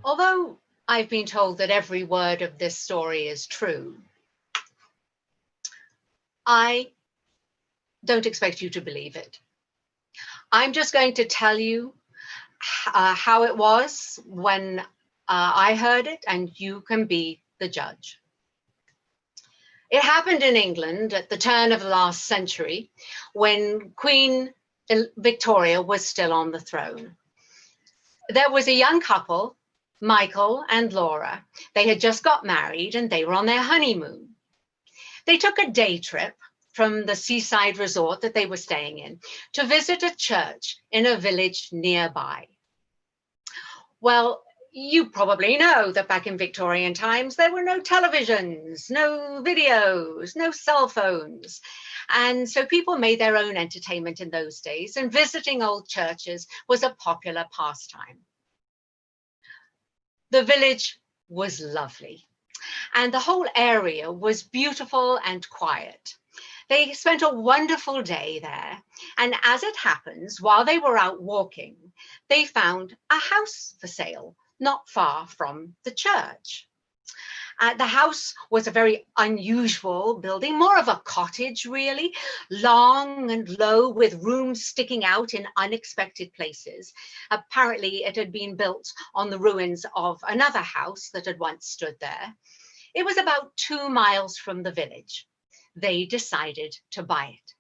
Although I've been told that every word of this story is true, I don't expect you to believe it. I'm just going to tell you how it was when I heard it, and you can be the judge. It happened in England at the turn of the last century when Queen Victoria was still on the throne. There was a young couple, Michael and Laura. They had just got married and they were on their honeymoon. They took a day trip from the seaside resort that they were staying in to visit a church in a village nearby. Well, you probably know that back in Victorian times, there were no televisions, no videos, no cell phones. And so people made their own entertainment in those days, and visiting old churches was a popular pastime. The village was lovely, and the whole area was beautiful and quiet. They spent a wonderful day there, and as it happens, while they were out walking, they found a house for sale not far from the church. The house was a very unusual building, more of a cottage really, long and low with rooms sticking out in unexpected places. Apparently it had been built on the ruins of another house that had once stood there. It was about 2 miles from the village. They decided to buy it.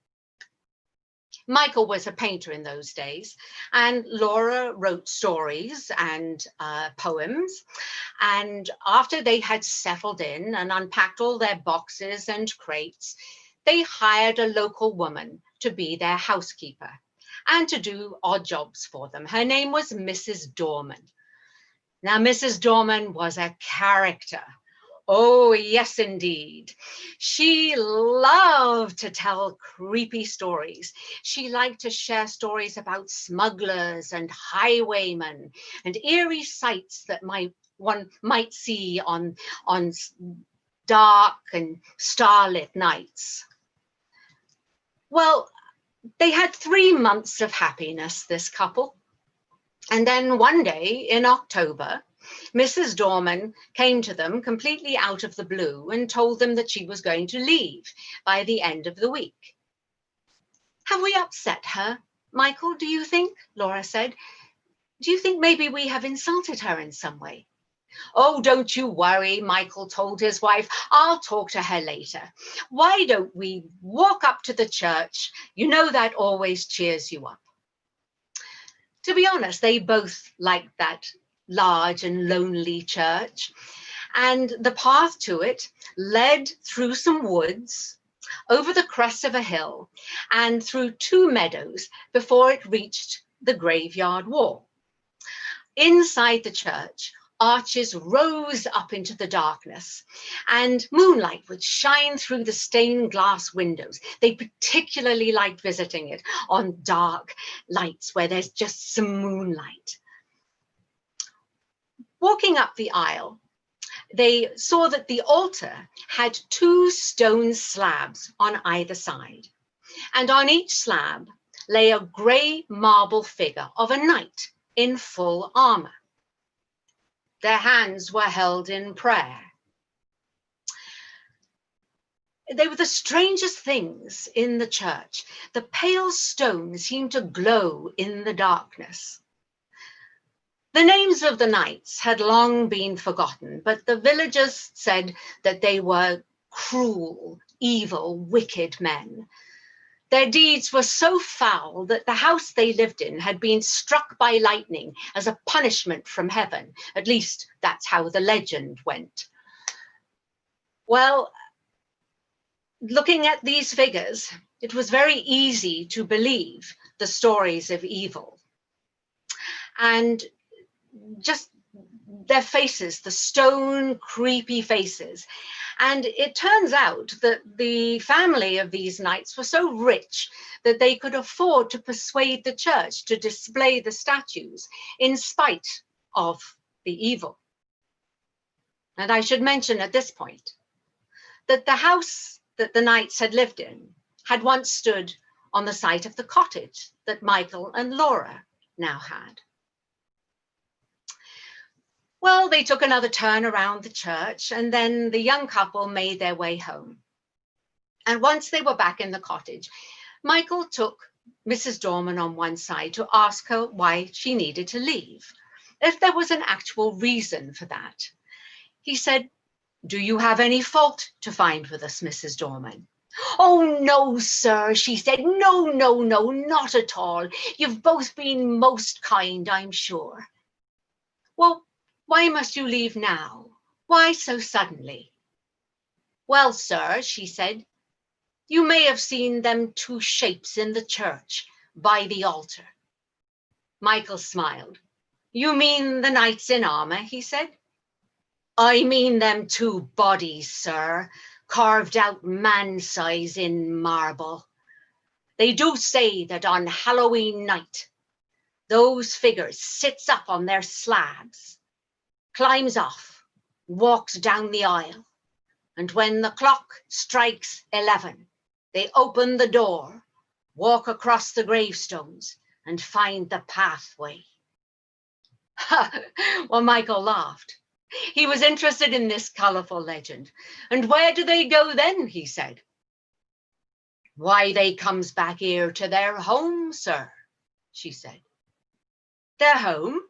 Michael was a painter in those days, and Laura wrote stories and poems. And after they had settled in and unpacked all their boxes and crates, they hired a local woman to be their housekeeper and to do odd jobs for them. Her name was Mrs. Dorman. Now, Mrs. Dorman was a character. Oh, yes, indeed. She loved to tell creepy stories. She liked to share stories about smugglers and highwaymen and eerie sights that one might see on dark and starlit nights. Well, they had 3 months of happiness, this couple. And then one day in October, Mrs. Dorman came to them completely out of the blue and told them that she was going to leave by the end of the week. Have we upset her, Michael, do you think? Laura said. Do you think maybe we have insulted her in some way? Oh, don't you worry, Michael told his wife. I'll talk to her later. Why don't we walk up to the church? You know that always cheers you up. To be honest, they both liked that large and lonely church, and the path to it led through some woods, over the crest of a hill, and through 2 meadows before it reached the graveyard wall. Inside the church, arches rose up into the darkness, and moonlight would shine through the stained glass windows. They particularly liked visiting it on dark nights where there's just some moonlight. Walking up the aisle, they saw that the altar had 2 stone slabs on either side, and on each slab lay a grey marble figure of a knight in full armor. Their hands were held in prayer. They were the strangest things in the church. The pale stone seemed to glow in the darkness. The names of the knights had long been forgotten, but the villagers said that they were cruel, evil, wicked men. Their deeds were so foul that the house they lived in had been struck by lightning as a punishment from heaven. At least that's how the legend went. Well, looking at these figures, it was very easy to believe the stories of evil. And just their faces, the stone, creepy faces. And it turns out that the family of these knights were so rich that they could afford to persuade the church to display the statues in spite of the evil. And I should mention at this point that the house that the knights had lived in had once stood on the site of the cottage that Michael and Laura now had. Well, they took another turn around the church, and then the young couple made their way home. And once they were back in the cottage, Michael took Mrs. Dorman on one side to ask her why she needed to leave, if there was an actual reason for that. He said, "Do you have any fault to find with us, Mrs. Dorman?" "Oh, no, sir," she said. "No, no, no, not at all. You've both been most kind, I'm sure." "Well, why must you leave now? Why so suddenly?" "Well, sir," she said, "you may have seen them two shapes in the church by the altar." Michael smiled. "You mean the knights in armor?" he said. "I mean them two bodies, sir, carved out man-size in marble. They do say that on Halloween night, those figures sits up on their slabs, climbs off, walks down the aisle, and when the clock strikes 11, they open the door, walk across the gravestones, and find the pathway." Well, Michael laughed. He was interested in this colorful legend. "And where do they go then?" he said. "Why, they comes back here to their home, sir," she said. "Their home?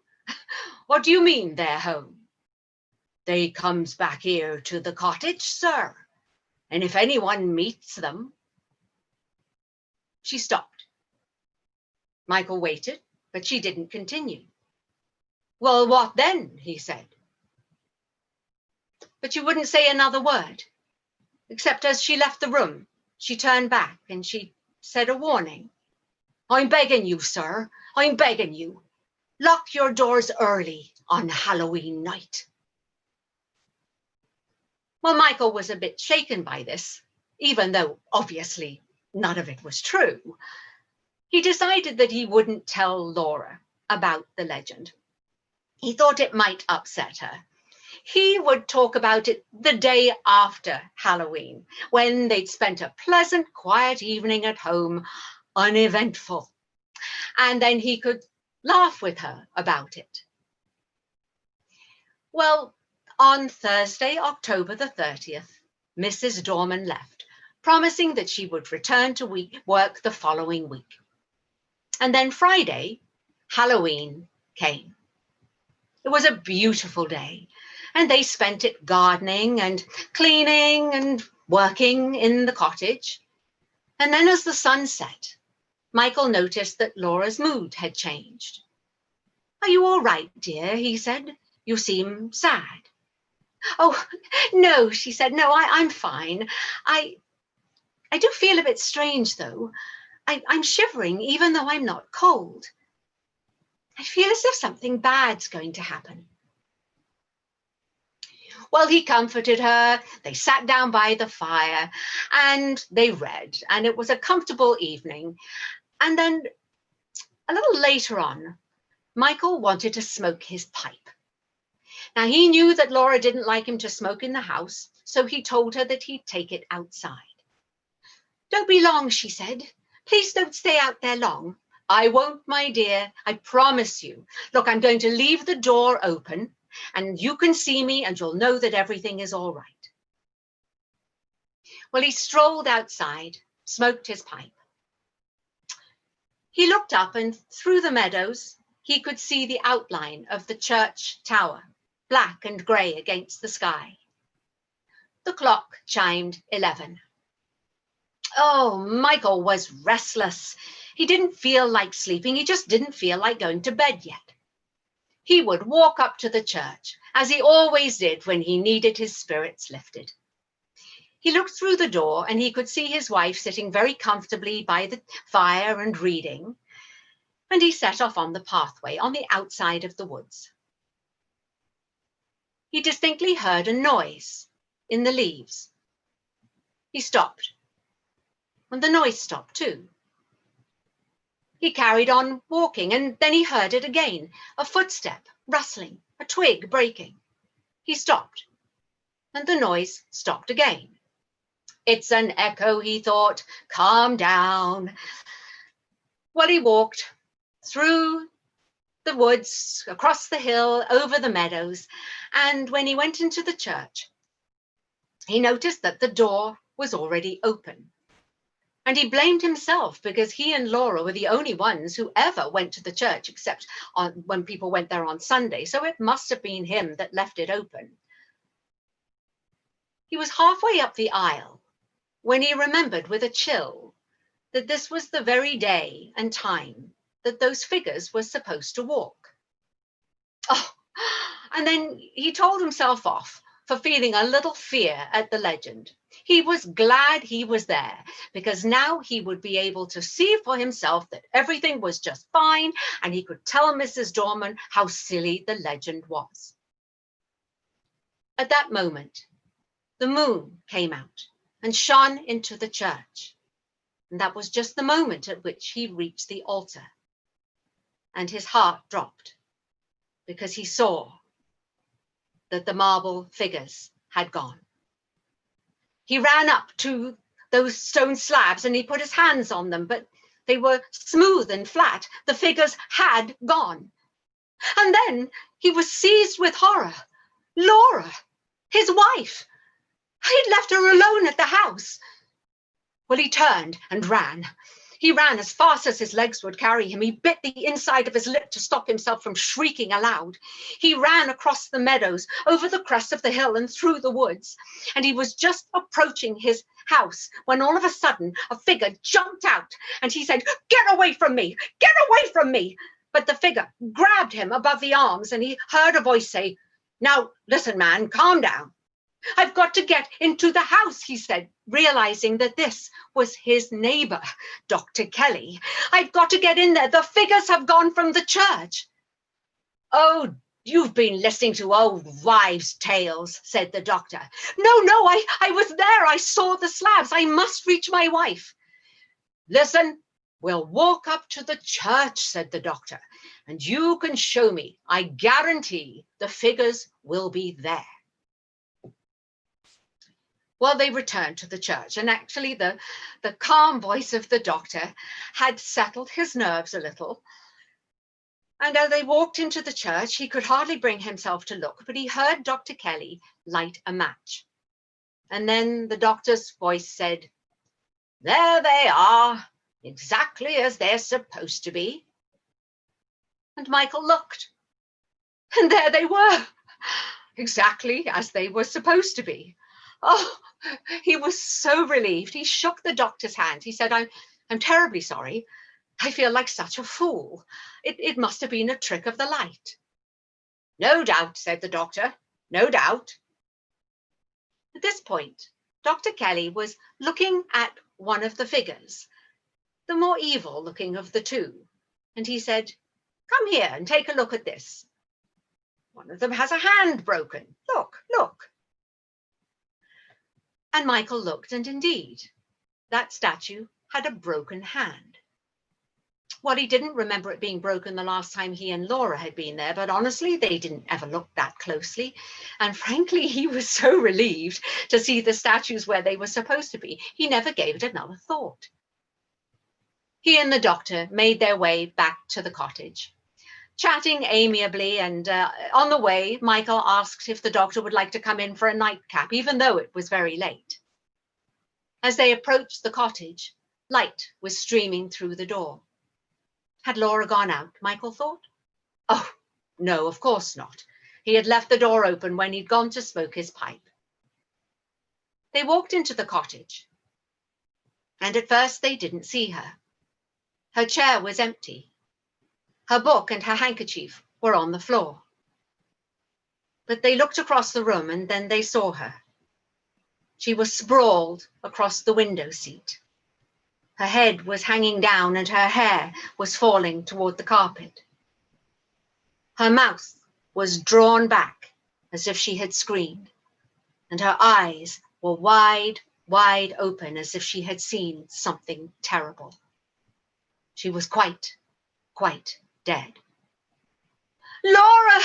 What do you mean, their home?" "They comes back here to the cottage, sir, and if anyone meets them..." She stopped. Michael waited, but she didn't continue. "Well, what then?" he said. But she wouldn't say another word, except as she left the room, she turned back and she said a warning. "I'm begging you, sir, I'm begging you. Lock your doors early on Halloween night." Well, Michael was a bit shaken by this, even though obviously none of it was true. He decided that he wouldn't tell Laura about the legend. He thought it might upset her. He would talk about it the day after Halloween, when they'd spent a pleasant, quiet evening at home, uneventful. And then he could laugh with her about it. Well, on Thursday, October the 30th, Mrs. Dorman left, promising that she would return to work the following week. And then Friday, Halloween came. It was a beautiful day, and they spent it gardening and cleaning and working in the cottage. And then as the sun set, Michael noticed that Laura's mood had changed. "Are you all right, dear?" he said. "You seem sad." "Oh, no," she said. "No, I'm fine. I do feel a bit strange, though. I'm shivering, even though I'm not cold. I feel as if something bad's going to happen." Well, he comforted her. They sat down by the fire and they read, and it was a comfortable evening. And then a little later on, Michael wanted to smoke his pipe. Now, he knew that Laura didn't like him to smoke in the house, so he told her that he'd take it outside. "Don't be long," she said. "Please don't stay out there long." "I won't, my dear, I promise you. Look, I'm going to leave the door open, and you can see me and you'll know that everything is all right." Well, he strolled outside, smoked his pipe. He looked up, and through the meadows, he could see the outline of the church tower, black and grey against the sky. The clock chimed 11. Oh, Michael was restless. He didn't feel like sleeping. He just didn't feel like going to bed yet. He would walk up to the church, as he always did when he needed his spirits lifted. He looked through the door and he could see his wife sitting very comfortably by the fire and reading, and he set off on the pathway on the outside of the woods. He distinctly heard a noise in the leaves. He stopped, and the noise stopped too. He carried on walking, and then he heard it again, a footstep rustling, a twig breaking. He stopped, and the noise stopped again. It's an echo, he thought. Calm down. Well, he walked through the woods, across the hill, over the meadows, and when he went into the church, he noticed that the door was already open. And he blamed himself because he and Laura were the only ones who ever went to the church except when people went there on Sunday. So it must have been him that left it open. He was halfway up the aisle when he remembered with a chill that this was the very day and time that those figures were supposed to walk. Oh, and then he told himself off for feeling a little fear at the legend. He was glad he was there because now he would be able to see for himself that everything was just fine and he could tell Mrs. Dorman how silly the legend was. At that moment, the moon came out and shone into the church. And that was just the moment at which he reached the altar. And his heart dropped because he saw that the marble figures had gone. He ran up to those stone slabs and he put his hands on them, but they were smooth and flat. The figures had gone. And then he was seized with horror. Laura, his wife, he'd left her alone at the house. Well, he turned and ran. He ran as fast as his legs would carry him. He bit the inside of his lip to stop himself from shrieking aloud. He ran across the meadows, over the crest of the hill and through the woods. And he was just approaching his house when all of a sudden a figure jumped out and he said, "Get away from me! Get away from me!" But the figure grabbed him above the arms and he heard a voice say, "Now, listen, man, calm down. I've got to get into the house," he said, realizing that this was his neighbor, Dr. Kelly. "I've got to get in there. The figures have gone from the church." "Oh, you've been listening to old wives' tales," said the doctor. No, I was there. I saw the slabs. I must reach my wife." "Listen, we'll walk up to the church," said the doctor, "and you can show me. I guarantee the figures will be there." Well, they returned to the church, and actually the calm voice of the doctor had settled his nerves a little. And as they walked into the church, he could hardly bring himself to look, but he heard Dr. Kelly light a match. And then the doctor's voice said, "There they are, exactly as they're supposed to be." And Michael looked, and there they were, exactly as they were supposed to be. Oh, he was so relieved. He shook the doctor's hand. He said, I'm terribly sorry. I feel like such a fool. It must have been a trick of the light." "No doubt," said the doctor. "No doubt." At this point, Dr. Kelly was looking at one of the figures, the more evil looking of the two. And he said, "Come here and take a look at this. One of them has a hand broken. Look, look." And Michael looked, and indeed, that statue had a broken hand. Well, he didn't remember it being broken the last time he and Laura had been there, but honestly, they didn't ever look that closely. And frankly, he was so relieved to see the statues where they were supposed to be. He never gave it another thought. He and the doctor made their way back to the cottage, chatting amiably, and on the way, Michael asked if the doctor would like to come in for a nightcap, even though it was very late. As they approached the cottage, light was streaming through the door. Had Laura gone out, Michael thought? Oh, no, of course not. He had left the door open when he'd gone to smoke his pipe. They walked into the cottage, and at first they didn't see her. Her chair was empty. Her book and her handkerchief were on the floor. But they looked across the room, and then they saw her. She was sprawled across the window seat. Her head was hanging down, and her hair was falling toward the carpet. Her mouth was drawn back as if she had screamed, and her eyes were wide, wide open as if she had seen something terrible. She was quite dead. Laura,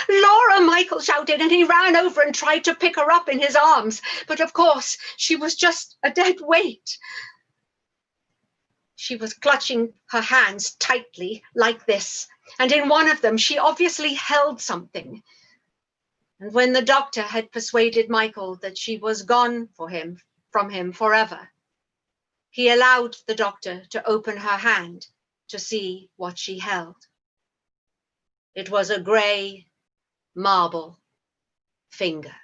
Laura, Michael shouted, and he ran over and tried to pick her up in his arms. But of course, she was just a dead weight. She was clutching her hands tightly like this, and in one of them she obviously held something. And when the doctor had persuaded Michael that she was gone from him forever, he allowed the doctor to open her hand to see what she held. It was a grey marble finger.